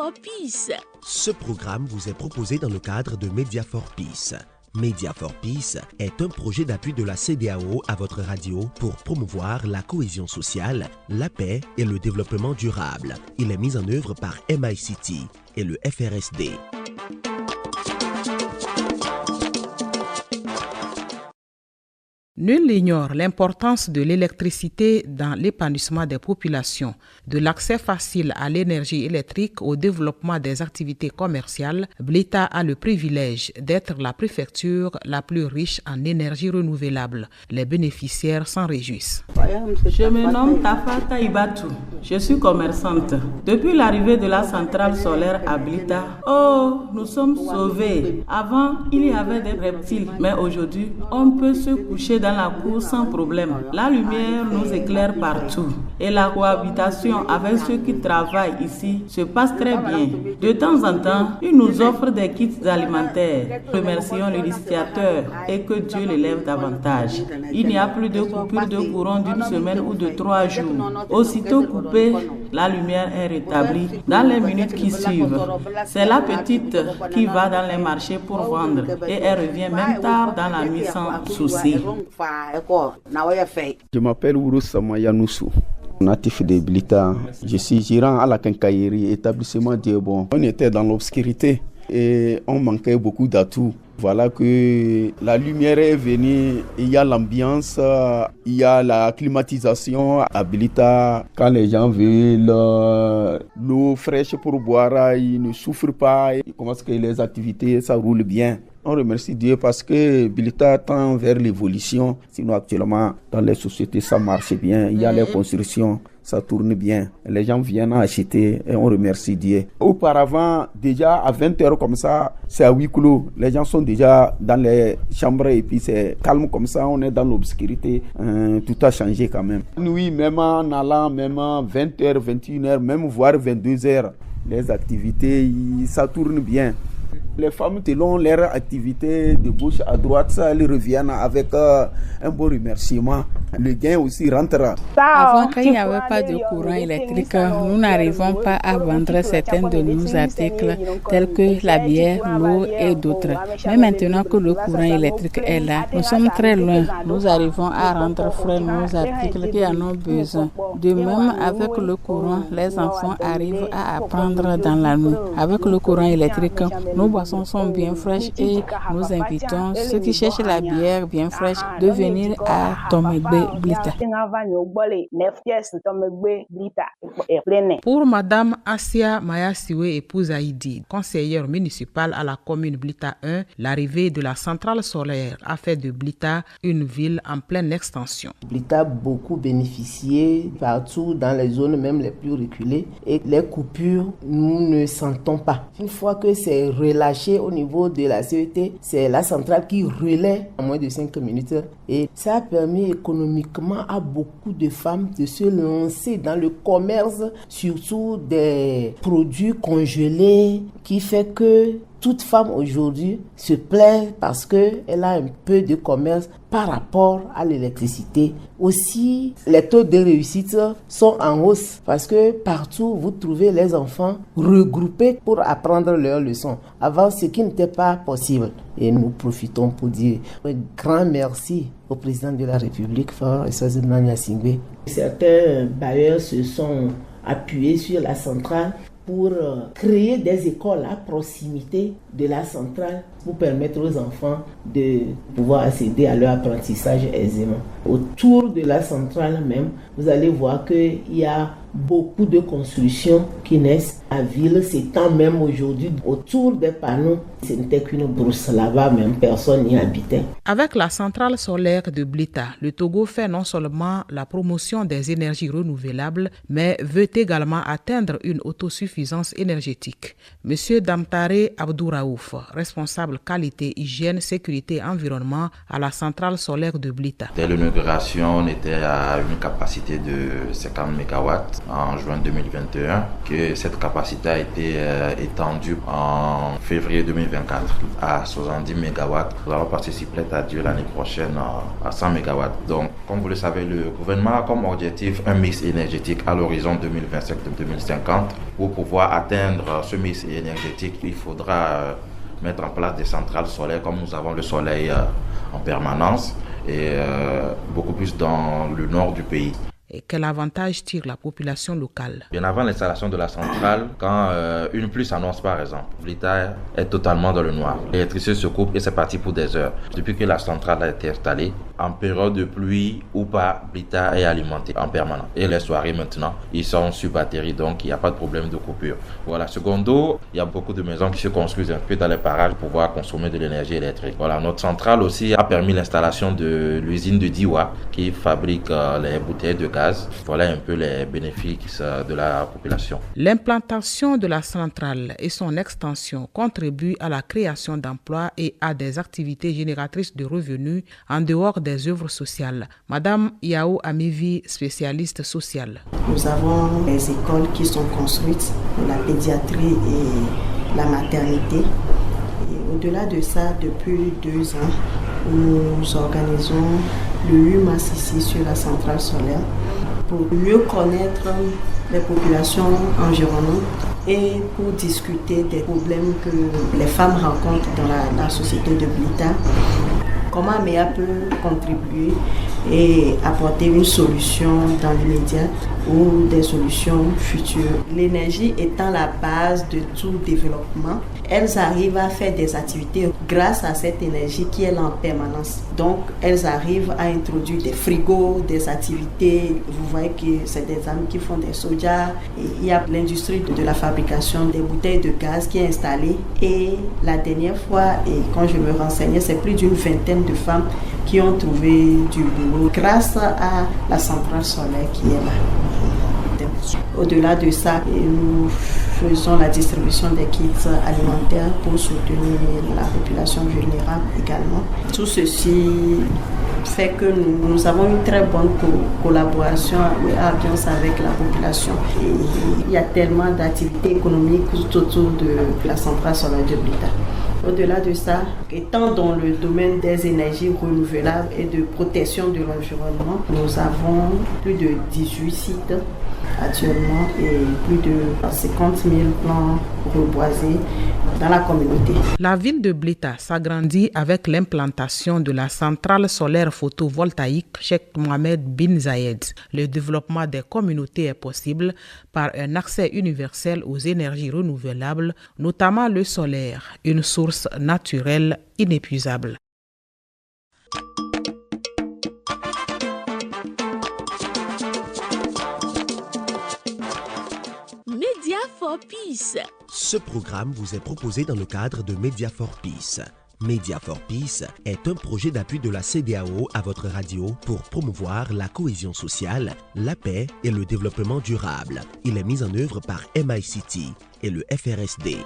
for Peace. Ce programme vous est proposé dans le cadre de Media for Peace. Media for Peace est un projet d'appui de la CEDEAO à votre radio pour promouvoir la cohésion sociale, la paix et le développement durable. Il est mis en œuvre par MICT et le FRSD. Nul n'ignore l'importance de l'électricité dans l'épanouissement des populations, de l'accès facile à l'énergie électrique au développement des activités commerciales. Blita a le privilège d'être la préfecture la plus riche en énergie renouvelable. Les bénéficiaires s'en réjouissent. Je me nomme Tafata Ibatu. Je suis commerçante. Depuis l'arrivée de la centrale solaire à Blita, nous sommes sauvés. Avant, il y avait des reptiles, mais aujourd'hui, on peut se coucher dans la cour sans problème. La lumière nous éclaire partout et la cohabitation avec ceux qui travaillent ici se passe très bien. De temps en temps, ils nous offrent des kits alimentaires. Remercions l'initiateur et que Dieu l'élève davantage. Il n'y a plus de coupure de courant d'une semaine ou de 3 jours. Aussitôt coupé, la lumière est rétablie dans les minutes qui suivent. C'est la petite qui va dans les marchés pour vendre et elle revient même tard dans la nuit sans souci. Je m'appelle Ouroussama Yanoussou, natif de Blita. Je suis gérant à la quincaillerie, établissement Diebon. On était dans l'obscurité et on manquait beaucoup d'atouts. Voilà que la lumière est venue, il y a l'ambiance, il y a la climatisation à Blita. Quand les gens veulent l'eau fraîche pour boire, ils ne souffrent pas. Comment est-ce que les activités, ça roule bien. On remercie Dieu parce que Blita tend vers l'évolution. Sinon actuellement, dans les sociétés, ça marche bien. Il y a les constructions, ça tourne bien. Les gens viennent acheter et on remercie Dieu. Auparavant, déjà à 20h comme ça, c'est à huis clos. Les gens sont déjà dans les chambres et puis c'est calme comme ça. On est dans l'obscurité. Tout a changé quand même. Oui, même en allant, même à 20h, 21h, même voire 22h, les activités, ça tourne bien. Les femmes, selon leur activité de gauche à droite, ça, elles reviennent avec un bon remerciement. Le gain aussi rentre. Avant, quand il n'y avait pas de courant électrique, nous n'arrivons pas à vendre certains de nos articles, tels que la bière, l'eau et d'autres. Mais maintenant que le courant électrique est là, nous sommes très loin. Nous arrivons à rendre frais nos articles qui en ont besoin. De même, avec le courant, les enfants arrivent à apprendre dans la nuit. Avec le courant électrique, nos boissons sont bien fraîches et nous invitons ceux qui cherchent la bière bien fraîche de venir à Tomegbe Blita. Pour Madame Assia Mayasiwe épouse Aïdi, conseillère municipale à la commune Blita 1, l'arrivée de la centrale solaire a fait de Blita une ville en pleine extension. Blita a beaucoup bénéficié partout dans les zones même les plus reculées et les coupures, nous ne sentons pas. Une fois que c'est relâché au niveau de la CET, c'est la centrale qui relaie en moins de 5 minutes et ça a permis économiquement à beaucoup de femmes de se lancer dans le commerce, surtout des produits congelés, qui fait que toute femme aujourd'hui se plaît parce qu'elle a un peu de commerce par rapport à l'électricité. Aussi, les taux de réussite sont en hausse parce que partout, vous trouvez les enfants regroupés pour apprendre leurs leçons. Avant, ce qui n'était pas possible. Et nous profitons pour dire un grand merci au président de la République, François Gnassingbé. Certains bailleurs se sont appuyés sur la centrale pour créer des écoles à proximité de la centrale pour permettre aux enfants de pouvoir accéder à leur apprentissage aisément. Autour de la centrale même, vous allez voir qu'il y a beaucoup de constructions qui naissent. La ville s'étend même aujourd'hui autour des panneaux. Ce n'était qu'une brousse là-bas, même personne n'y habitait. Avec la centrale solaire de Blita, le Togo fait non seulement la promotion des énergies renouvelables, mais veut également atteindre une autosuffisance énergétique. Monsieur Damtare Abdouraouf, responsable qualité, hygiène, sécurité, environnement à la centrale solaire de Blita. Dès l'inauguration, on était à une capacité de 50 MW. en juin 2021, que cette capacité a été étendue en février 2024 à 70 MW. Nous allons passer, si plaît à Dieu, l'année prochaine à 100 MW. Donc, comme vous le savez, le gouvernement a comme objectif un mix énergétique à l'horizon 2025-2050. Pour pouvoir atteindre ce mix énergétique, il faudra mettre en place des centrales solaires comme nous avons le soleil en permanence et beaucoup plus dans le nord du pays. Et quel avantage tire la population locale? Bien avant l'installation de la centrale, quand une pluie s'annonce par exemple, l'État est totalement dans le noir. L'électricité se coupe et c'est parti pour des heures. Depuis que la centrale a été installée, en période de pluie ou pas, l'État est alimenté en permanence. Et les soirées maintenant, ils sont sur batterie, donc il n'y a pas de problème de coupure. Voilà. Secondo, il y a beaucoup de maisons qui se construisent un peu dans les parages pour pouvoir consommer de l'énergie électrique. Voilà. Notre centrale aussi a permis l'installation de l'usine de Diwa qui fabrique les bouteilles de gaz. Voilà un peu les bénéfices de la population. L'implantation de la centrale et son extension contribuent à la création d'emplois et à des activités génératrices de revenus en dehors des œuvres sociales. Madame Yao Amivi, spécialiste sociale. Nous avons des écoles qui sont construites pour la pédiatrie et la maternité. Et au-delà de ça, depuis 2 ans, nous organisons le 8 mars ici sur la centrale solaire pour mieux connaître les populations environnantes et pour discuter des problèmes que les femmes rencontrent dans la société de Blita. Comment MEA peut contribuer et apporter une solution dans l'immédiat ou des solutions futures. L'énergie étant la base de tout développement, elles arrivent à faire des activités grâce à cette énergie qui est là en permanence. Donc, elles arrivent à introduire des frigos, des activités. Vous voyez que c'est des amis qui font des sojas. Et il y a l'industrie de la fabrication des bouteilles de gaz qui est installée. Et la dernière fois, et quand je me renseignais, c'est plus d'une vingtaine de femmes qui ont trouvé du boulot grâce à la centrale solaire qui est là. Au-delà de ça, nous faisons la distribution des kits alimentaires pour soutenir la population vulnérable également. Tout ceci fait que nous avons une très bonne collaboration et ambiance avec la population. Et il y a tellement d'activités économiques tout autour de la centrale solaire de Blita. Au-delà de ça, étant dans le domaine des énergies renouvelables et de protection de l'environnement, nous avons plus de 18 sites actuellement et plus de 50 000 plants reboisés dans la communauté. La ville de Blita s'agrandit avec l'implantation de la centrale solaire photovoltaïque Cheikh Mohamed bin Zayed. Le développement des communautés est possible par un accès universel aux énergies renouvelables, notamment le solaire, une source naturelle inépuisable. Media for Peace. Ce programme vous est proposé dans le cadre de Media for Peace. Media for Peace est un projet d'appui de la CEDEAO à votre radio pour promouvoir la cohésion sociale, la paix et le développement durable. Il est mis en œuvre par MICT et le FRSD.